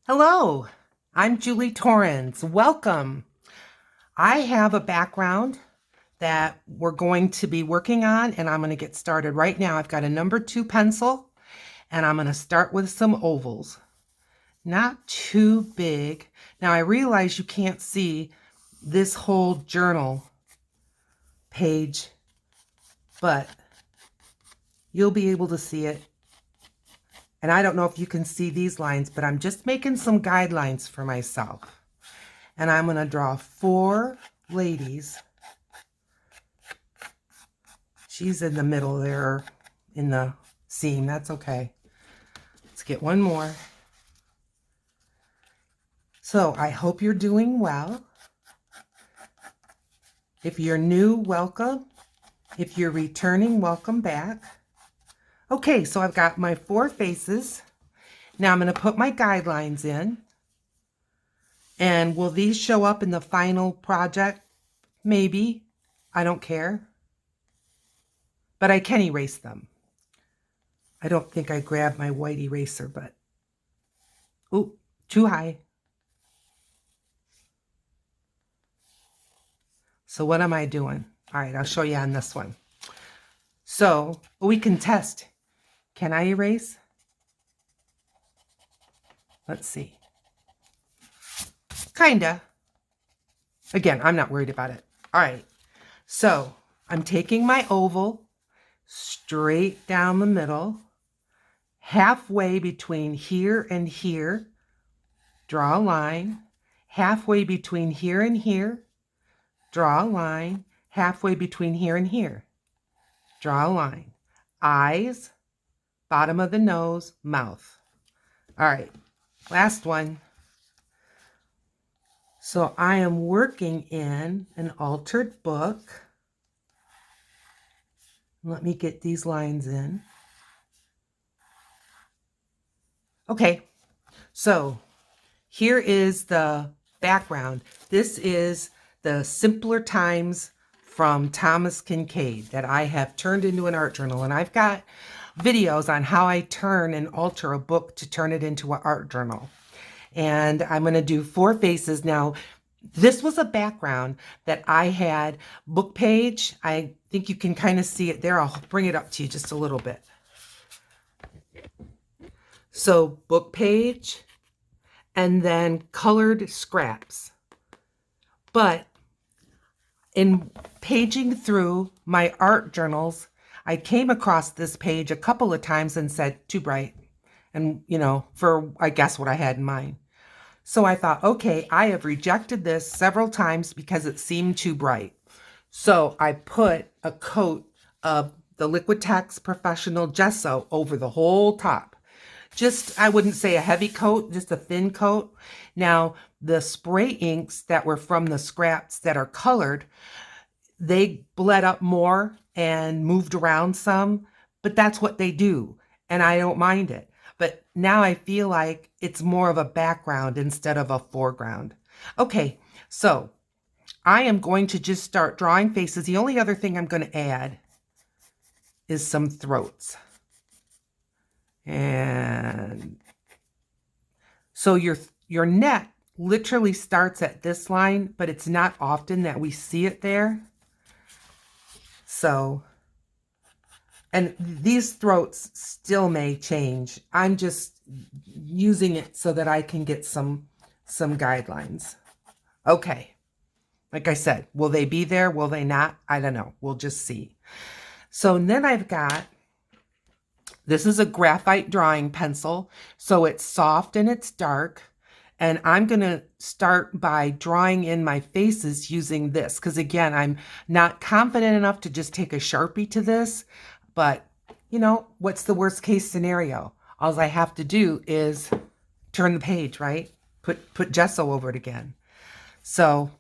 Hello, I'm Julie Torrens. Welcome. I have a background that we're going to be working on, and I'm going to get started right now. I've got a number 2 pencil, and I'm going to start with some ovals. Not too big. Now, I realize you can't see this whole journal page, but you'll be able to see it. And I don't know if you can see these lines, but I'm just making some guidelines for myself. And I'm going to draw 4 ladies. She's in the middle there, in the seam. That's okay. Let's get one more. So I hope you're doing well. If you're new, welcome. If you're returning, welcome back. Okay, so I've got my 4 faces. Now I'm going to put my guidelines in. And will these show up in the final project? Maybe. I don't care. But I can erase them. I don't think I grabbed my white eraser, but... Ooh, too high. So what am I doing? All right, I'll show you on this one. So we can test. Can I erase? Let's see. Kinda. Again, I'm not worried about it. All right. So I'm taking my oval straight down the middle, halfway between here and here. Draw a line. Halfway between here and here. Draw a line. Halfway between here and here. Draw a line. Eyes, bottom of the nose, mouth. All right, last one. So I am working in an altered book. Let me get these lines in. Okay, so here is the background. This is the Simpler Times from Thomas Kincaid that I have turned into an art journal. And I've got videos on how I turn and alter a book to turn it into an art journal. And I'm going to do 4 faces. Now, this was a background that I had. Book page, I think you can kind of see it there. I'll bring it up to you just a little bit. So book page and then colored scraps. But in paging through my art journals, I came across this page a couple of times and said, too bright. And, you know, for, I guess, what I had in mind. So I thought, okay, I have rejected this several times because it seemed too bright. So I put a coat of the Liquitex Professional Gesso over the whole top. Just, I wouldn't say a heavy coat, just a thin coat. Now, the spray inks that were from the scraps that are colored, they bled up more and moved around some, but that's what they do, and I don't mind it. But now I feel like it's more of a background instead of a foreground. Okay, so I am going to just start drawing faces. The only other thing I'm going to add is some throats. And so your neck literally starts at this line, but it's not often that we see it there. So, and these throats still may change. I'm just using it so that I can get some guidelines. Okay. Like I said, will they be there? Will they not? I don't know. We'll just see. So then I've got, this is a graphite drawing pencil. So it's soft and it's dark. And I'm going to start by drawing in my faces using this. Because again, I'm not confident enough to just take a Sharpie to this. But, you know, what's the worst case scenario? All I have to do is turn the page, right? Put gesso over it again. So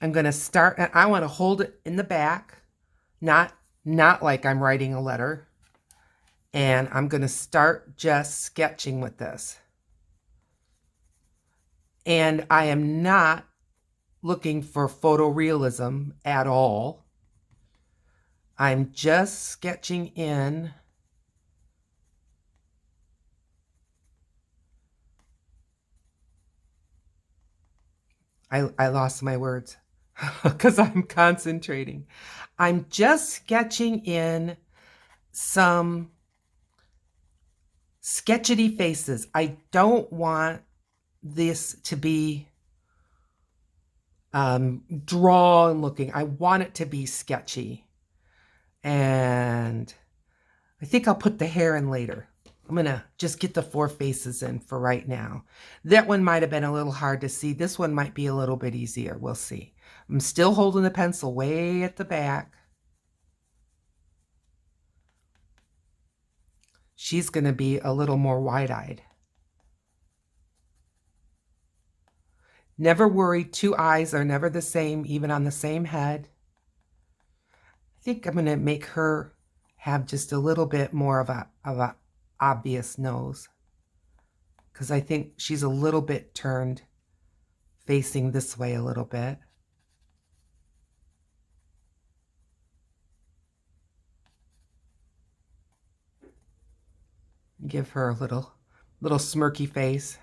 I'm going to start, and I want to hold it in the back, not like I'm writing a letter. And I'm going to start just sketching with this. And I am not looking for photorealism at all. I'm just sketching in I lost my words because I'm concentrating. I'm just sketching in some sketchy faces. I don't want this to be drawn looking. I want it to be sketchy. And I think I'll put the hair in later. I'm going to just get the 4 faces in for right now. That one might have been a little hard to see. This one might be a little bit easier. We'll see. I'm still holding the pencil way at the back. She's going to be a little more wide-eyed. Never worry, 2 eyes are never the same, even on the same head. I think I'm going to make her have just a little bit more of a obvious nose, because I think she's a little bit turned facing this way a little bit. Give her a little smirky face.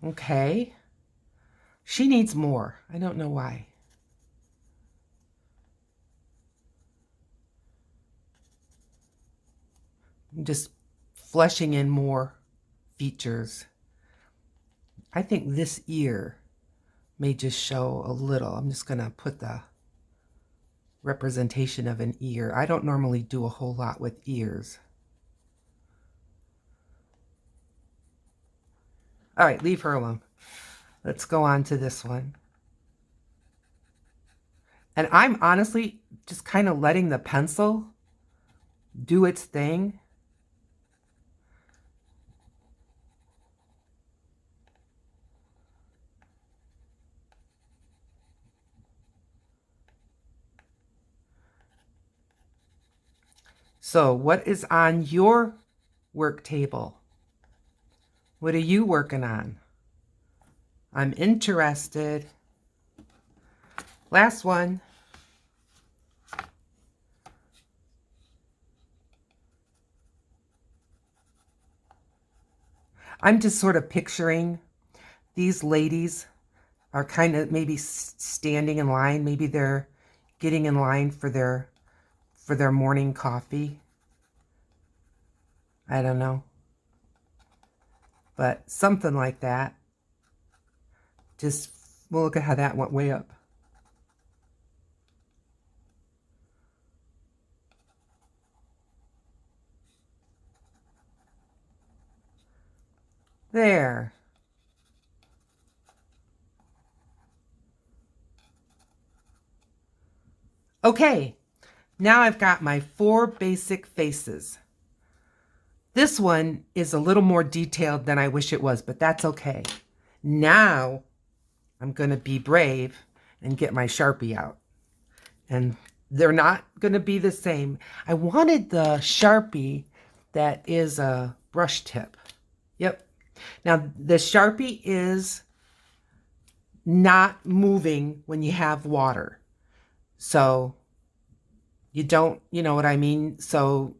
Okay. She needs more. I don't know why. I'm just fleshing in more features. I think this ear may just show a little. I'm just going to put the representation of an ear. I don't normally do a whole lot with ears. All right, leave her alone. Let's go on to this one. And I'm honestly just kind of letting the pencil do its thing. So what is on your work table? What are you working on? I'm interested. Last one. I'm just sort of picturing these ladies are kind of maybe standing in line. Maybe they're getting in line for their morning coffee. I don't know. But something like that. Just, well, look at how that went way up. There. Okay, now I've got my 4 basic faces. This one is a little more detailed than I wish it was, but that's okay. Now I'm going to be brave and get my Sharpie out. And they're not going to be the same. I wanted the Sharpie that is a brush tip. Yep. Now the Sharpie is not moving when you have water. So you don't, you know what I mean? So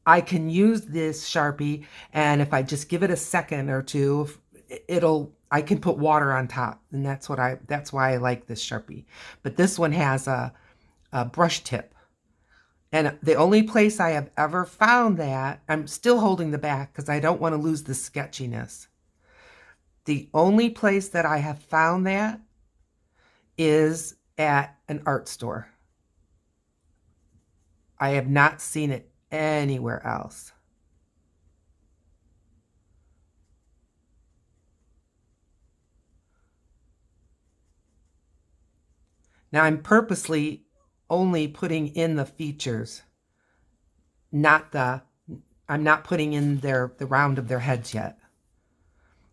I can use this Sharpie, and if I just give it a second or two, I can put water on top, and that's why I like this Sharpie. But this one has a brush tip. And the only place I have ever found that, I'm still holding the back because I don't want to lose the sketchiness. The only place that I have found that is at an art store. I have not seen it anywhere else. Now I'm purposely only putting in the features, I'm not putting in the round of their heads yet.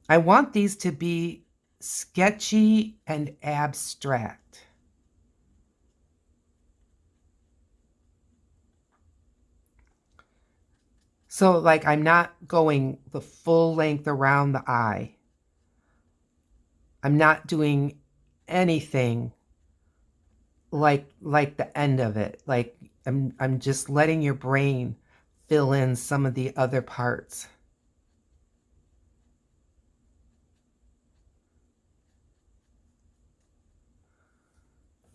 I want these to be sketchy and abstract. So like I'm not going the full length around the eye. I'm not doing anything like the end of it. Like I'm just letting your brain fill in some of the other parts.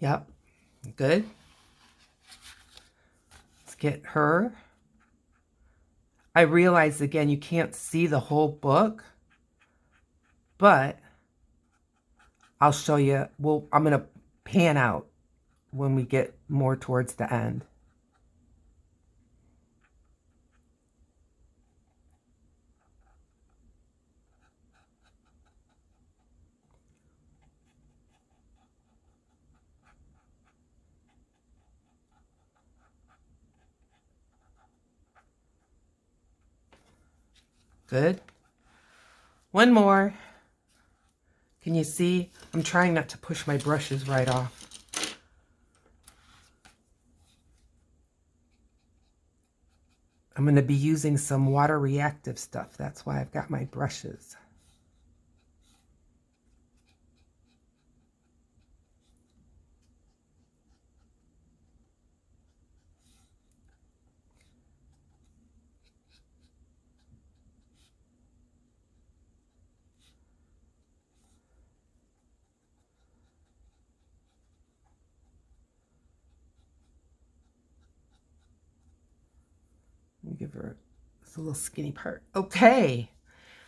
Yep. Good. Let's get her. I realize again you can't see the whole book, but I'll show you. Well, I'm going to pan out when we get more towards the end. Good. One more. Can you see? I'm trying not to push my brushes right off. I'm going to be using some water reactive stuff. That's why I've got my brushes. Give her this little skinny part. Okay,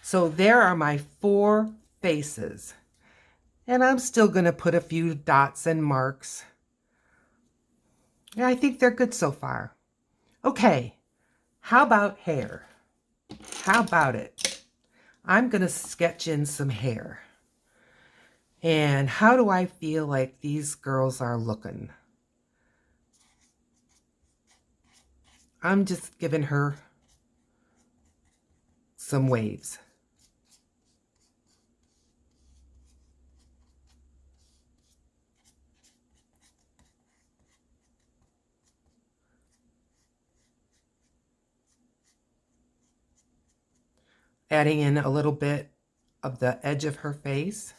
so there are my 4 faces. And I'm still going to put a few dots and marks. Yeah, I think they're good so far. Okay, how about hair? How about it? I'm going to sketch in some hair. And how do I feel like these girls are looking? I'm just giving her some waves. Adding in a little bit of the edge of her face.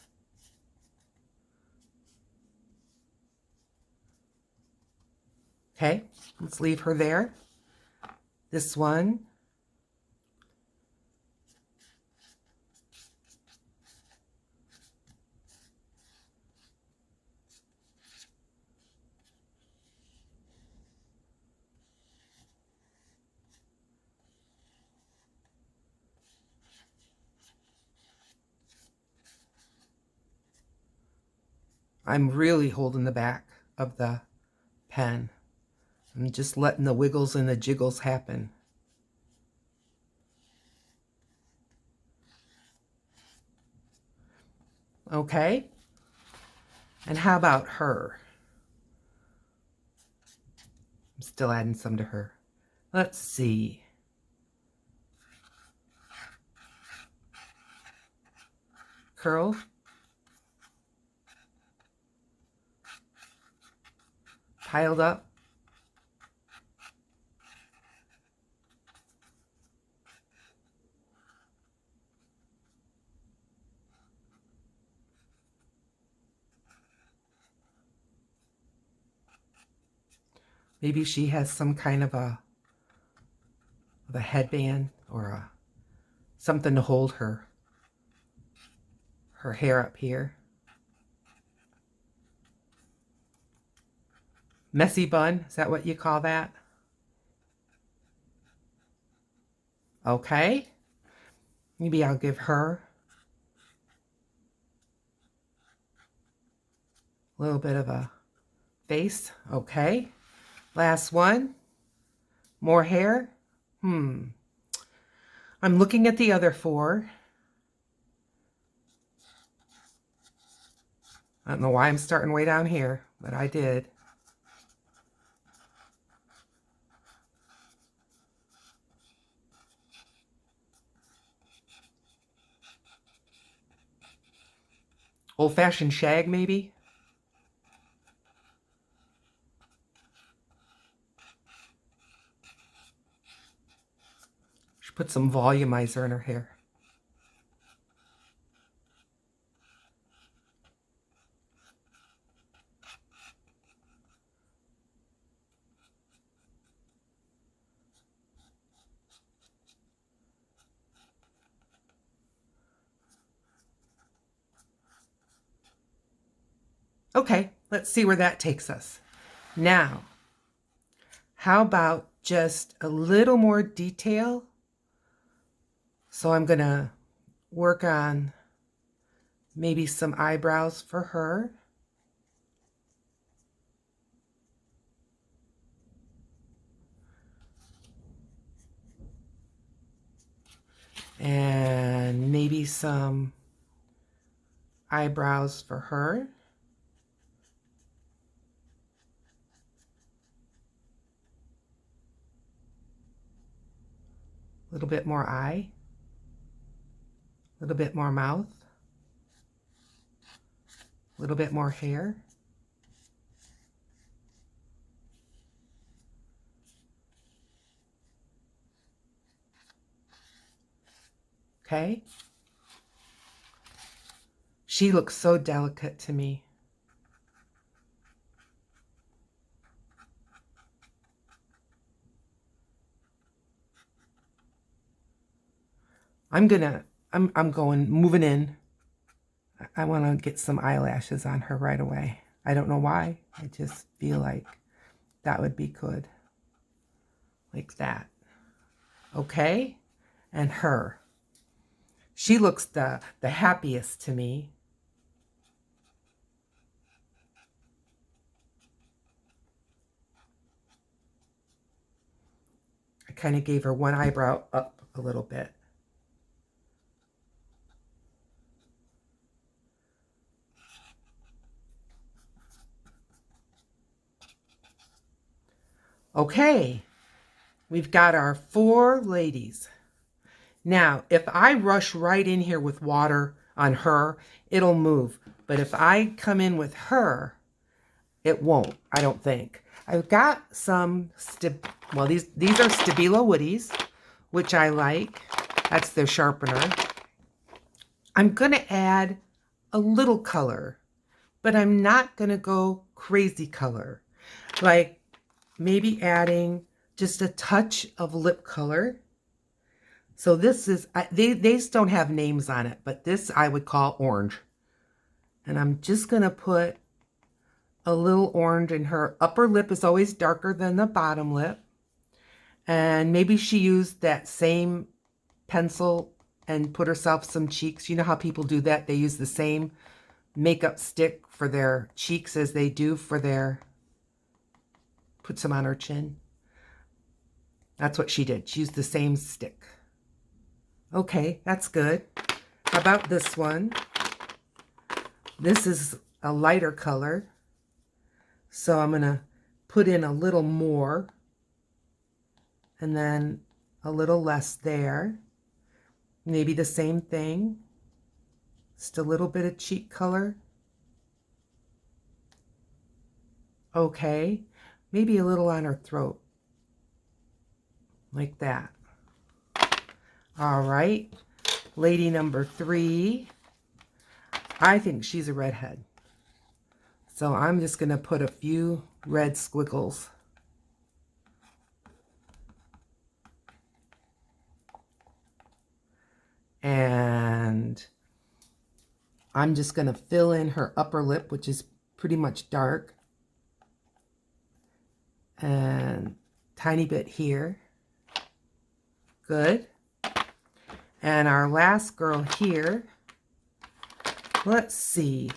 Okay, let's leave her there. This one. I'm really holding the back of the pen. I'm just letting the wiggles and the jiggles happen. Okay. And how about her? I'm still adding some to her. Let's see. Curl. Piled up. Maybe she has some kind of a headband or something to hold her hair up here. Messy bun, is that what you call that? Okay. Maybe I'll give her a little bit of a face. Okay. Last one. More hair. I'm looking at the other 4. I don't know why I'm starting way down here, but I did. Old-fashioned shag, maybe? Should put some volumizer in her hair. Okay, let's see where that takes us. Now, how about just a little more detail? So I'm going to work on maybe some eyebrows for her. And maybe some eyebrows for her. A little bit more eye. A little bit more mouth. A little bit more hair. Okay? She looks so delicate to me. I'm moving in. I want to get some eyelashes on her right away. I don't know why. I just feel like that would be good. Like that. Okay? And her. She looks the happiest to me. I kind of gave her one eyebrow up a little bit. Okay, we've got our 4 ladies. Now, if I rush right in here with water on her, it'll move. But if I come in with her, it won't, I don't think. I've got some, these are Stabilo Woodies, which I like. That's their sharpener. I'm going to add a little color, but I'm not going to go crazy color. Like maybe adding just a touch of lip color. So this is, these don't have names on it, but this I would call orange. And I'm just going to put a little orange in her upper lip. Is always darker than the bottom lip. And maybe she used that same pencil and put herself some cheeks. You know how people do that? They use the same makeup stick for their cheeks as they do for their, put some on her chin. That's what she did. She used the same stick. Okay, that's good. How about this one? This is a lighter color. So I'm going to put in a little more and then a little less there. Maybe the same thing. Just a little bit of cheek color. Okay, maybe a little on her throat. Like that. All right, lady number 3. I think she's a redhead. So I'm just going to put a few red squiggles. And I'm just going to fill in her upper lip, which is pretty much dark. And tiny bit here. Good. And our last girl here, let's see.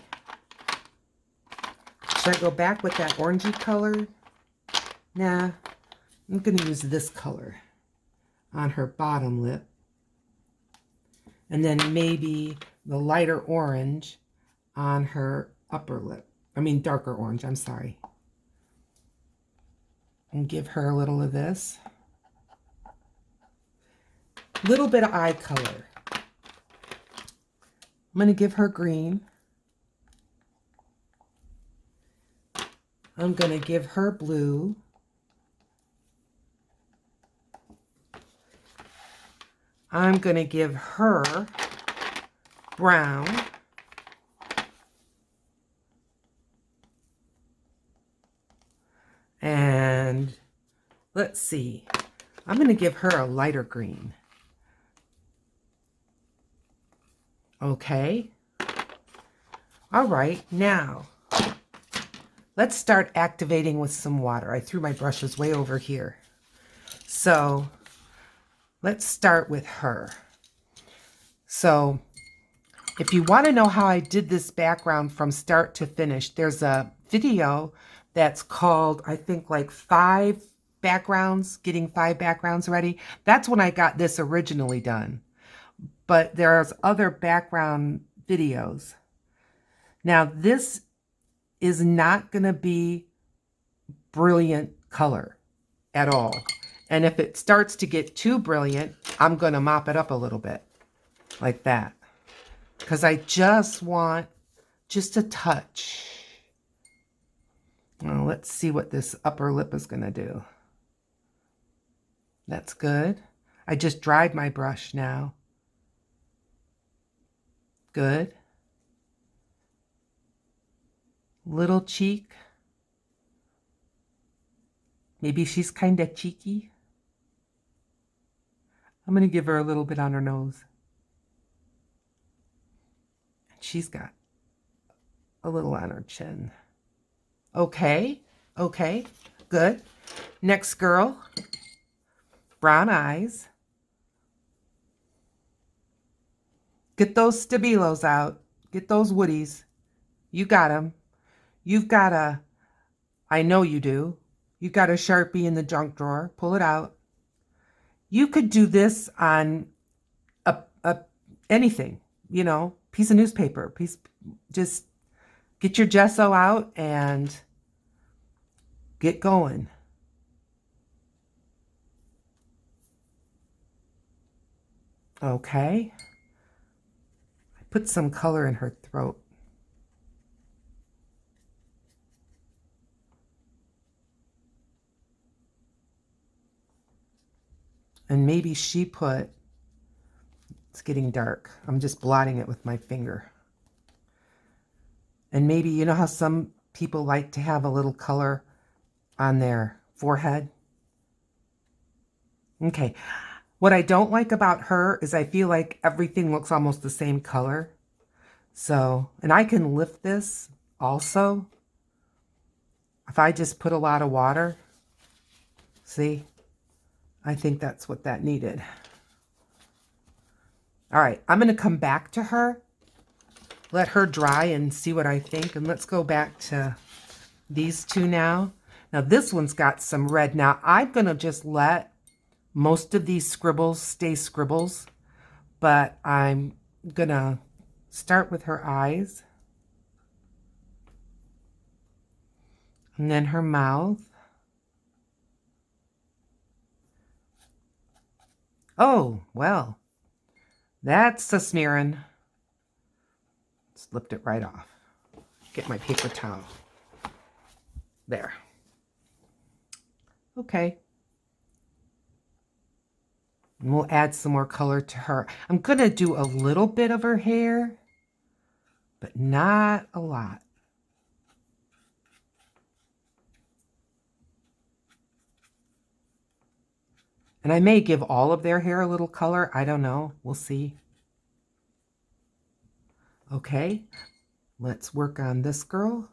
Should I go back with that orangey color? Nah, I'm going to use this color on her bottom lip. And then maybe the lighter orange on her upper lip. I mean, darker orange, I'm sorry. And give her a little of this. Little bit of eye color. I'm going to give her green. I'm going to give her blue. I'm going to give her brown. And let's see. I'm going to give her a lighter green. Okay. All right. Now, let's start activating with some water. I threw my brushes way over here. So let's start with her. So if you want to know how I did this background from start to finish, there's a video that's called, I think, like getting 5 backgrounds ready. That's when I got this originally done. But there's other background videos. Now, this is not going to be brilliant color at all. And if it starts to get too brilliant, I'm going to mop it up a little bit like that. Because I just want just a touch. Well, let's see what this upper lip is going to do. That's good. I just dried my brush now. Good. Little cheek. Maybe she's kind of cheeky. I'm going to give her a little bit on her nose. She's got a little on her chin. Okay, okay, good. Next girl, brown eyes. Get those Stabilos out. Get those Woodies. You got them. You've got I know you do. You've got a Sharpie in the junk drawer. Pull it out. You could do this on anything, you know, piece of newspaper. Just get your gesso out and get going. Okay. I put some color in her throat. And maybe it's getting dark. I'm just blotting it with my finger. And maybe, you know how some people like to have a little color on their forehead? Okay. What I don't like about her is I feel like everything looks almost the same color. So, and I can lift this also. If I just put a lot of water, see? I think that's what that needed. All right, I'm going to come back to her, let her dry and see what I think. And let's go back to these two now. Now this one's got some red. Now I'm going to just let most of these scribbles stay scribbles, but I'm going to start with her eyes and then her mouth. Oh, well, that's a smearing. Slipped it right off. Get my paper towel. There. Okay. And we'll add some more color to her. I'm going to do a little bit of her hair, but not a lot. And I may give all of their hair a little color. I don't know. We'll see. Okay, let's work on this girl.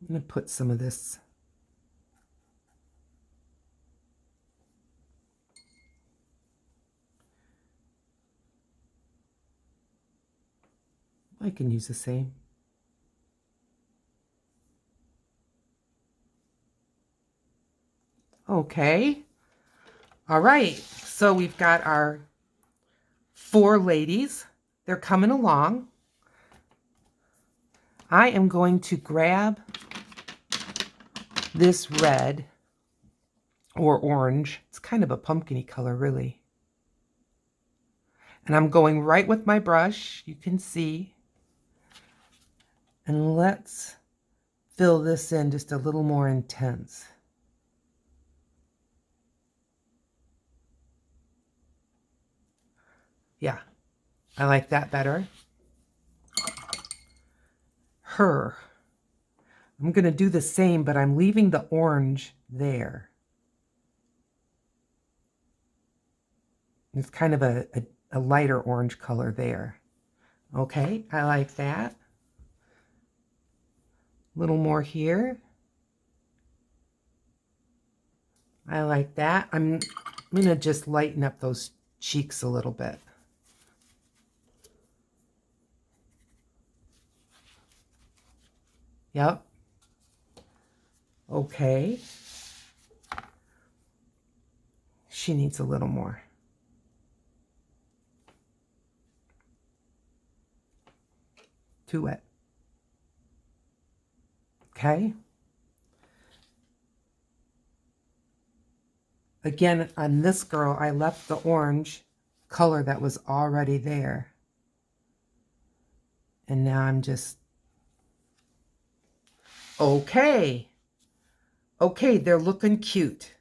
I'm going to put some of this. I can use the same. Okay. All right. So we've got our 4 ladies. They're coming along. I am going to grab this red or orange. It's kind of a pumpkin-y color, really. And I'm going right with my brush. You can see. And let's fill this in just a little more intense. Yeah, I like that better. Her. I'm going to do the same, but I'm leaving the orange there. It's kind of a lighter orange color there. Okay, I like that. A little more here. I like that. I'm going to just lighten up those cheeks a little bit. Yep. Okay. She needs a little more. Too wet. Okay. Again, on this girl, I left the orange color that was already there. And now I'm just... Okay. Okay, they're looking cute.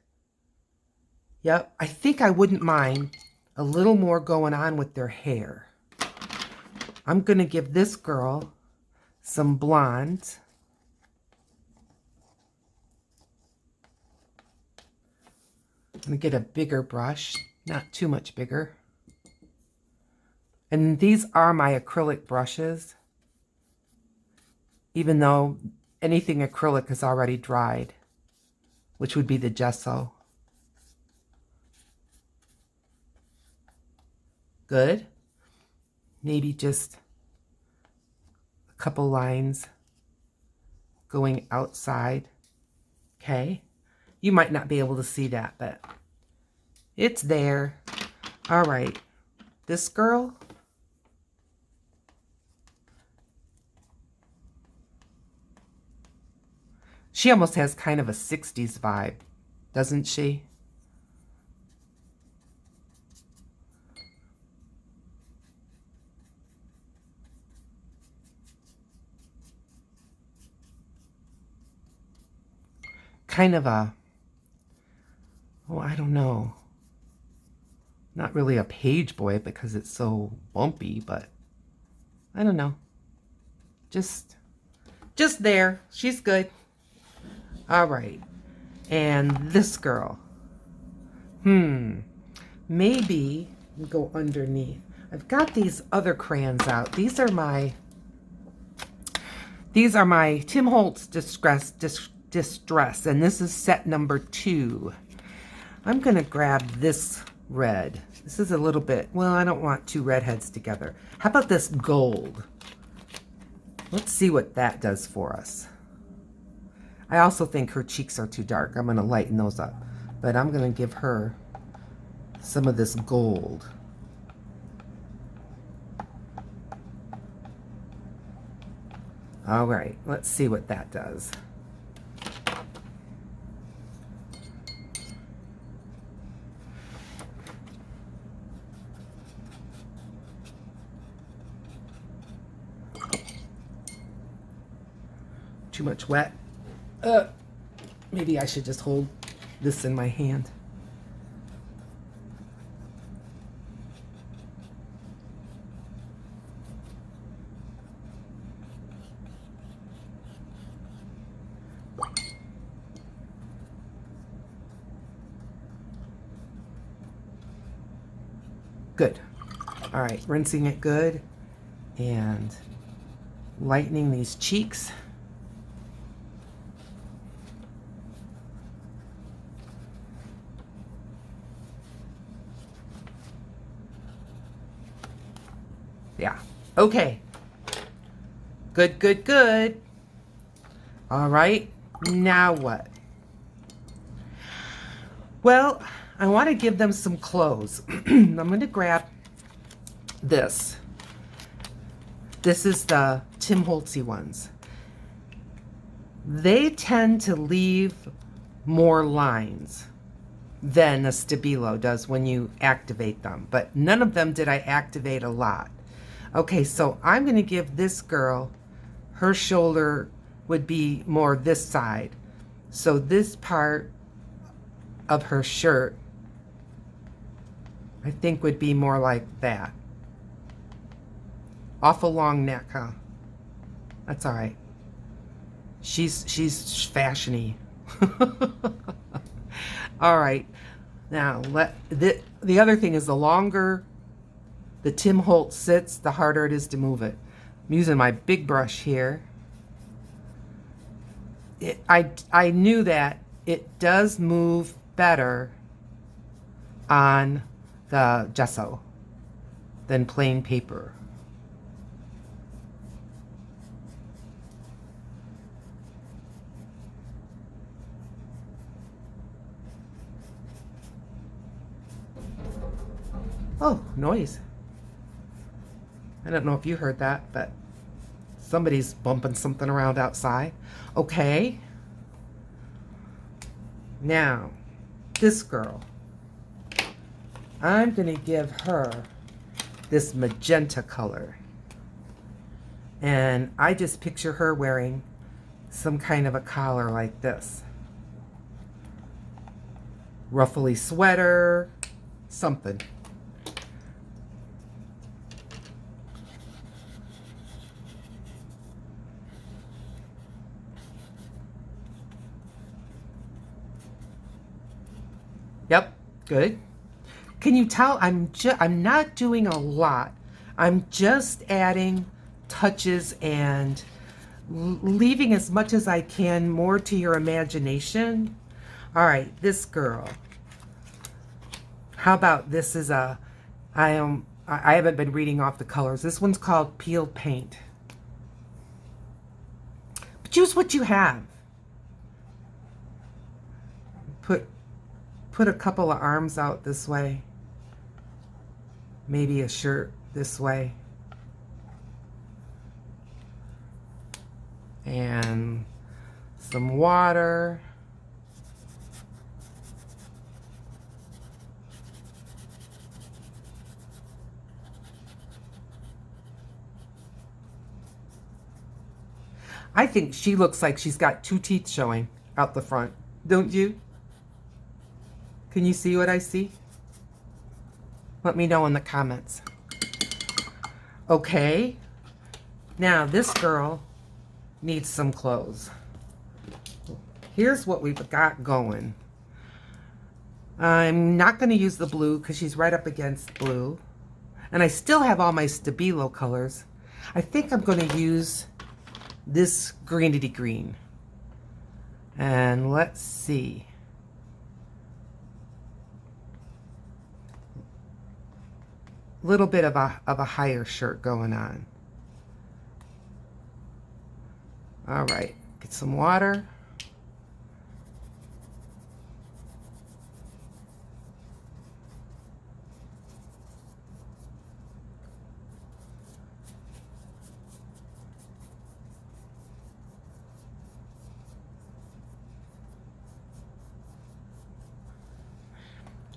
Yep, I think I wouldn't mind a little more going on with their hair. I'm going to give this girl some blonde. I'm going to get a bigger brush, not too much bigger. And these are my acrylic brushes, even though anything acrylic is already dried, which would be the gesso. Good. Maybe just a couple lines going outside. Okay. You might not be able to see that, but it's there. All right. This girl. She almost has kind of a 60s vibe, doesn't she? Kind of a, oh, I don't know. Not really a page boy because it's so bumpy, but I don't know. Just there. She's good. All right. And this girl. Maybe go underneath. I've got these other crayons out. These are my Tim Holtz Distress, and this is set number 2. I'm going to grab this red. This is a little bit, well, I don't want 2 redheads together. How about this gold? Let's see what that does for us. I also think her cheeks are too dark. I'm going to lighten those up. But I'm going to give her some of this gold. All right, let's see what that does. Too much wet. Maybe I should just hold this in my hand. Good. All right, rinsing it good and lightening these cheeks. Yeah. Okay. Good, good, good. All right. Now what? Well, I want to give them some clothes. I'm going to grab this. This is the Tim Holtzy ones. They tend to leave more lines than a Stabilo does when you activate them, but none of them did I activate a lot. Okay, so I'm going to give this girl, her shoulder would be more this side. So this part of her shirt, I think would be more like that. Awful long neck, huh? That's all right. She's fashiony. All right. Now, the other thing is the longer the Tim Holtz sits, the harder it is to move it. I'm using my big brush here. I knew that it does move better on the gesso than plain paper. Oh, noise. I don't know if you heard that, but somebody's bumping something around outside. Okay. Now, this girl. I'm going to give her this magenta color. And I just picture her wearing some kind of a collar like this. Ruffly sweater, something. Yep, good. Can you tell I'm not doing a lot. I'm just adding touches and leaving as much as I can more to your imagination. All right, this girl. How about this is I haven't been reading off the colors. This one's called Peel Paint. But use what you have. Put a couple of arms out this way. Maybe a shirt this way. And some water. I think she looks like she's got 2 teeth showing out the front. Don't you? Can you see what I see? Let me know in the comments. Okay. Now this girl needs some clothes. Here's what we've got going. I'm not going to use the blue because she's right up against blue. And I still have all my Stabilo colors. I think I'm going to use this greeny green. And let's see. Little bit of a higher shirt going on. All right, get some water.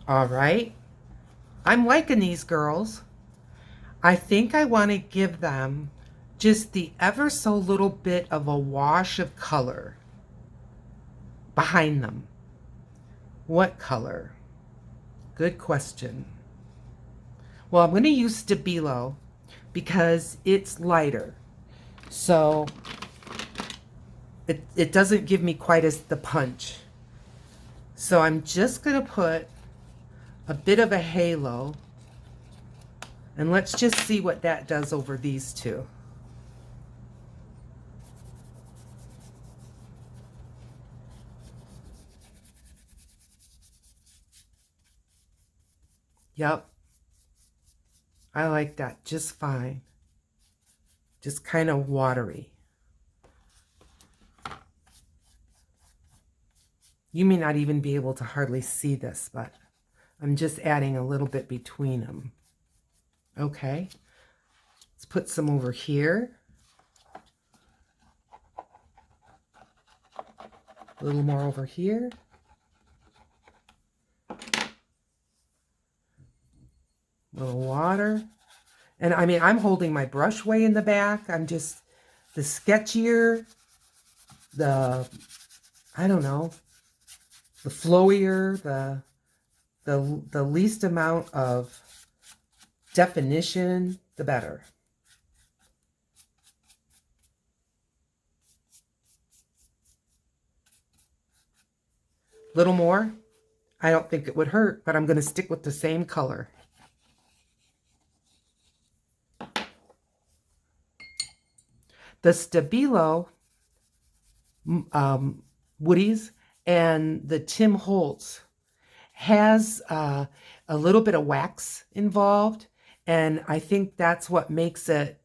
All right. I'm liking these girls. I think I want to give them just the ever so little bit of a wash of color behind them. What color? Good question. Well, I'm going to use Stabilo because it's lighter. So it doesn't give me quite as the punch. So I'm just going to put a bit of a halo, and let's just see what that does over these two. Yep, I like that just fine. Just kind of watery. You may not even be able to hardly see this, but I'm just adding a little bit between them. Okay, let's put some over here. A little more over here. A little water. And I mean, I'm holding my brush way in the back. I'm just, the sketchier, I don't know, the flowier, the least amount of definition, the better. Little more. I don't think it would hurt, but I'm going to stick with the same color. The Stabilo Woodies and the Tim Holtz has a little bit of wax involved, and I think that's what makes it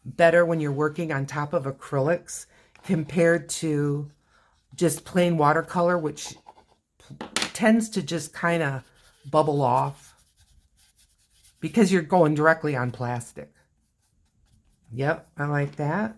better when you're working on top of acrylics compared to just plain watercolor, which tends to just kind of bubble off because you're going directly on plastic. Yep, I like that.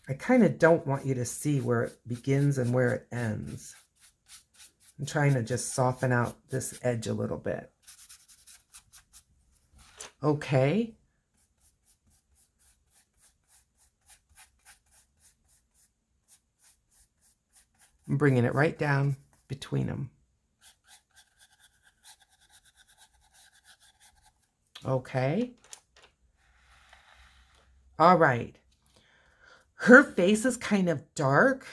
I kind of don't want you to see where it begins and where it ends. I'm trying to just soften out this edge a little bit. Okay. I'm bringing it right down between them. Okay. All right. Her face is kind of dark.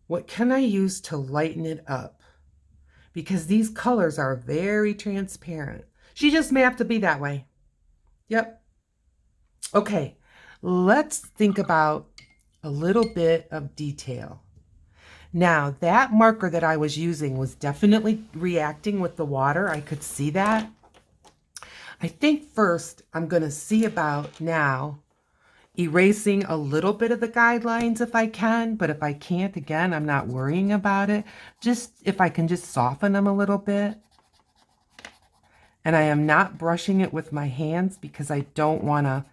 What can I use to lighten it up? Because these colors are very transparent. She just may have to be that way. Yep. Okay, let's think about a little bit of detail. Now, that marker that I was using was definitely reacting with the water. I could see that. I think first I'm going to see about now erasing a little bit of the guidelines if I can, but if I can't, again, I'm not worrying about it. Just if I can just soften them a little bit. And I am not brushing it with my hands because I don't want to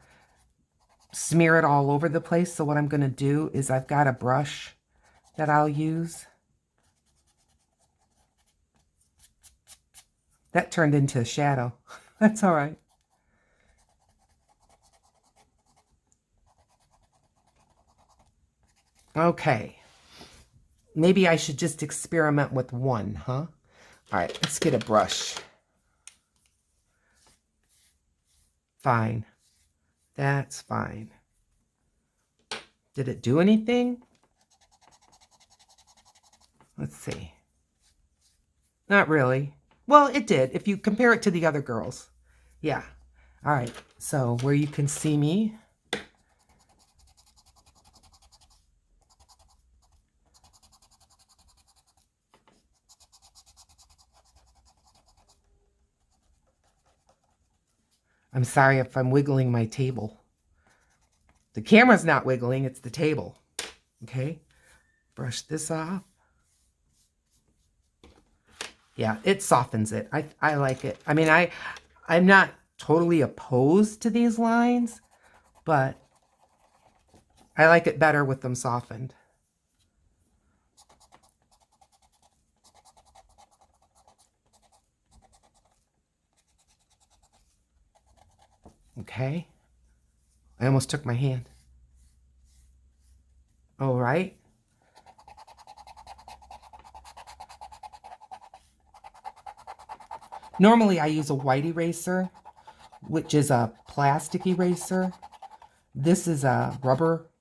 smear it all over the place. So what I'm going to do is I've got a brush that I'll use. That turned into a shadow. That's all right. Okay. Maybe I should just experiment with one, huh? All right, let's get a brush. Fine. That's fine. Did it do anything? Let's see. Not really. Well, it did, if you compare it to the other girls. Yeah. All right, so where you can see me. I'm sorry if I'm wiggling my table. The camera's not wiggling, it's the table. Okay, brush this off. Yeah, it softens it. I like it. I mean, I'm not totally opposed to these lines, but I like it better with them softened. Okay. I almost took my hand. All right. Normally I use a white eraser, which is a plastic eraser. This is a rubber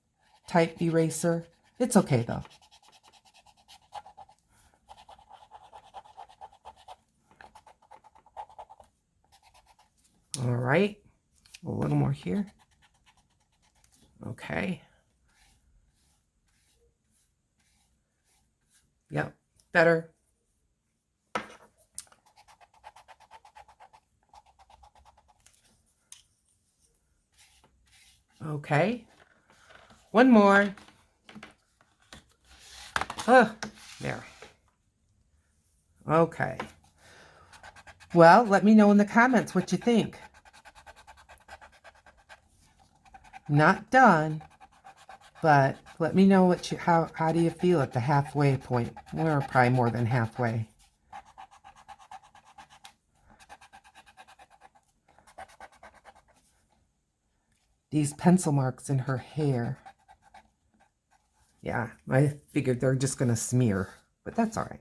type eraser. It's okay though. All right. A little more here. Okay. Yep, better. Okay. One more. Oh, there. Okay. Well, let me know in the comments what you think. Not done, but let me know what how do you feel at the halfway point. We're probably more than halfway. These pencil marks in her hair. Yeah, I figured they're just going to smear. but that's all right.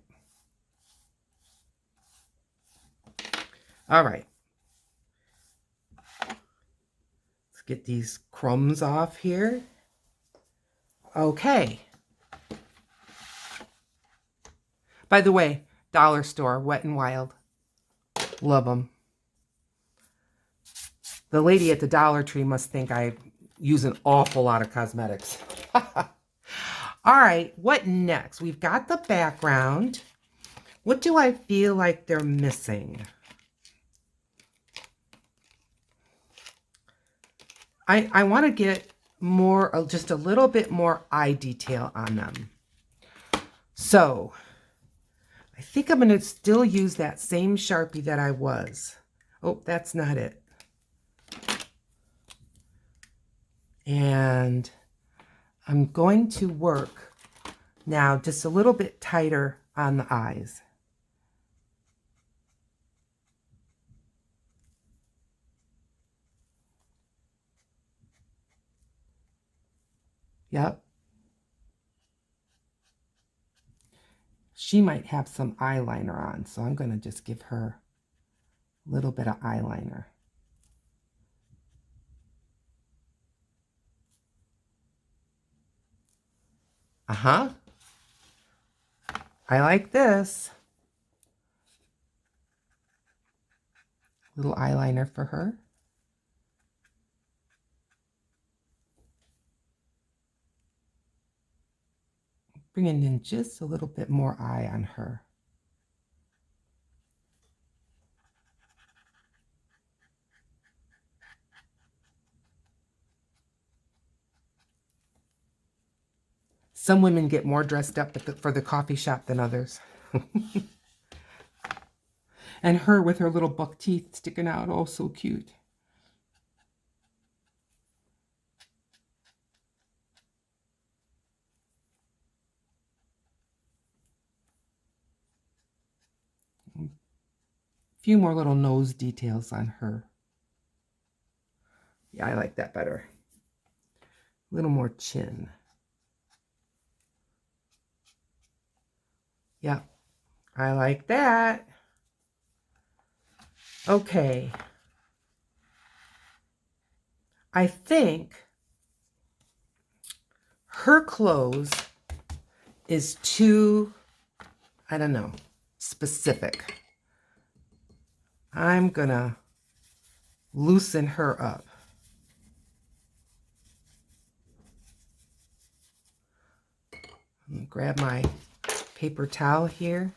All right. Let's get these crumbs off here. Okay. By the way, dollar store, Wet n Wild. Love them. The lady at the Dollar Tree must think I use an awful lot of cosmetics. All right, what next? We've got the background. What do I feel like they're missing? I want to get more, just a little bit more eye detail on them. So I think I'm going to still use that same Sharpie that I was. Oh, that's not it. And I'm going to work now just a little bit tighter on the eyes. Yep. She might have some eyeliner on, so I'm going to just give her a little bit of eyeliner. Uh-huh. I like this. Little eyeliner for her. Bringing in just a little bit more eye on her. Some women get more dressed up for the coffee shop than others. And her with her little buck teeth sticking out, oh, so cute. A few more little nose details on her. Yeah, I like that better. A little more chin. Yep, I like that. Okay. I think her clothes is too, I don't know, specific. I'm gonna loosen her up. I'm gonna grab my paper towel here.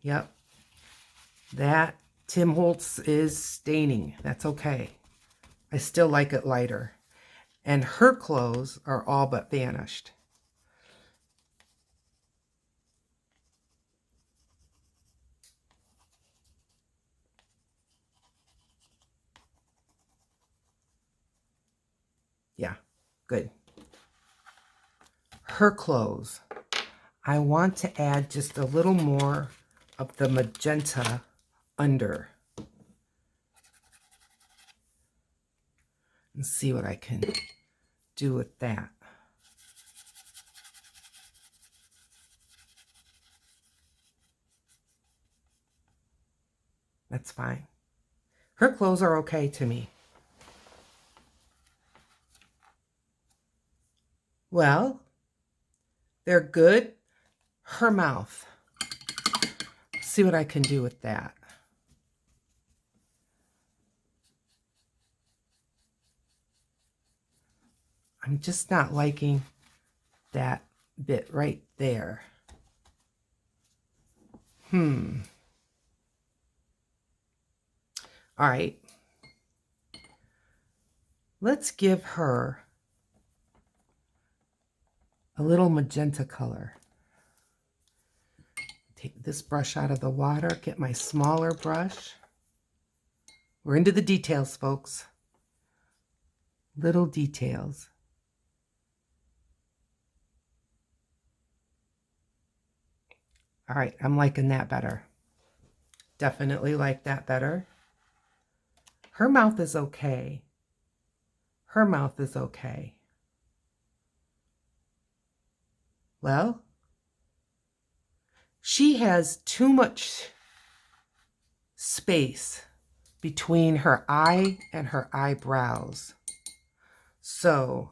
Yep. That Tim Holtz is staining. That's okay. I still like it lighter. And her clothes are all but vanished. Yeah, good. Her clothes. I want to add just a little more of the magenta under. And see what I can do with that. That's fine. Her clothes are okay to me. Well, they're good. Her mouth. See what I can do with that. I'm just not liking that bit right there. All right. Let's give her a little magenta color. Take this brush out of the water, get my smaller brush. We're into the details, folks. Little details. All right, I'm liking that better. Definitely like that better. Her mouth is okay. Her mouth is okay. Well, she has too much space between her eye and her eyebrows. So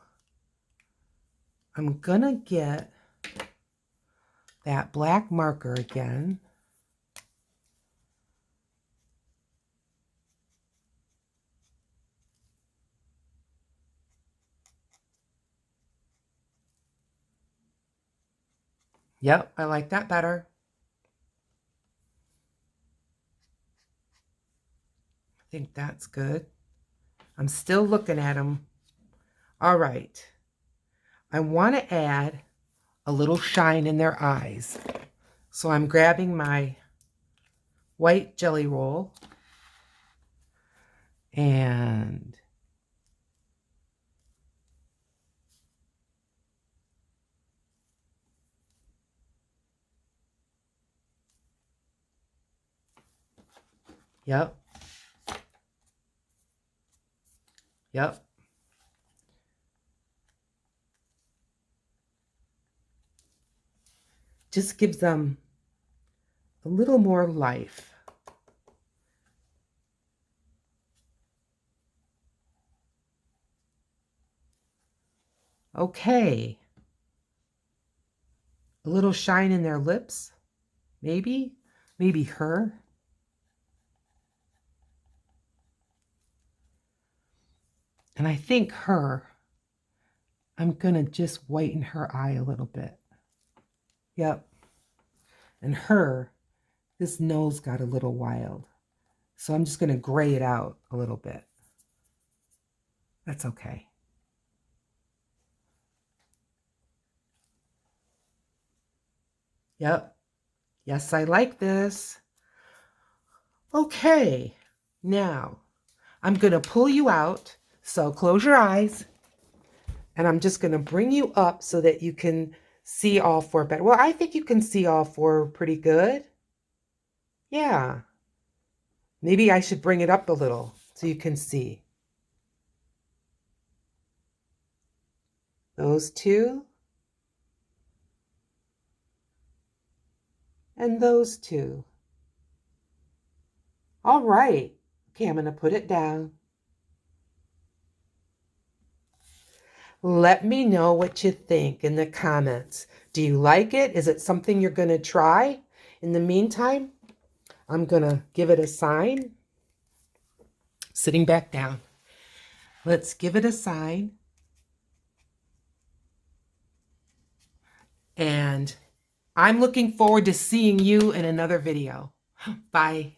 I'm gonna get that black marker again. Yep, I like that better. I think that's good. I'm still looking at them. All right. I want to add a little shine in their eyes. So I'm grabbing my white jelly roll and yep. Yep. Just gives them a little more life. Okay. A little shine in their lips, maybe. Maybe her. And I think her, I'm going to just whiten her eye a little bit. Yep. And her, this nose got a little wild. So I'm just going to gray it out a little bit. That's okay. Yep. Yes, I like this. Okay. Now, I'm going to pull you out. So close your eyes. And I'm just going to bring you up so that you can see all four better. Well, I think you can see all four pretty good. Yeah. Maybe I should bring it up a little so you can see. Those two. And those two. All right. Okay, I'm going to put it down. Let me know what you think in the comments. Do you like it? Is it something you're going to try? In the meantime, I'm going to give it a sign. Sitting back down. Let's give it a sign. And I'm looking forward to seeing you in another video. Bye.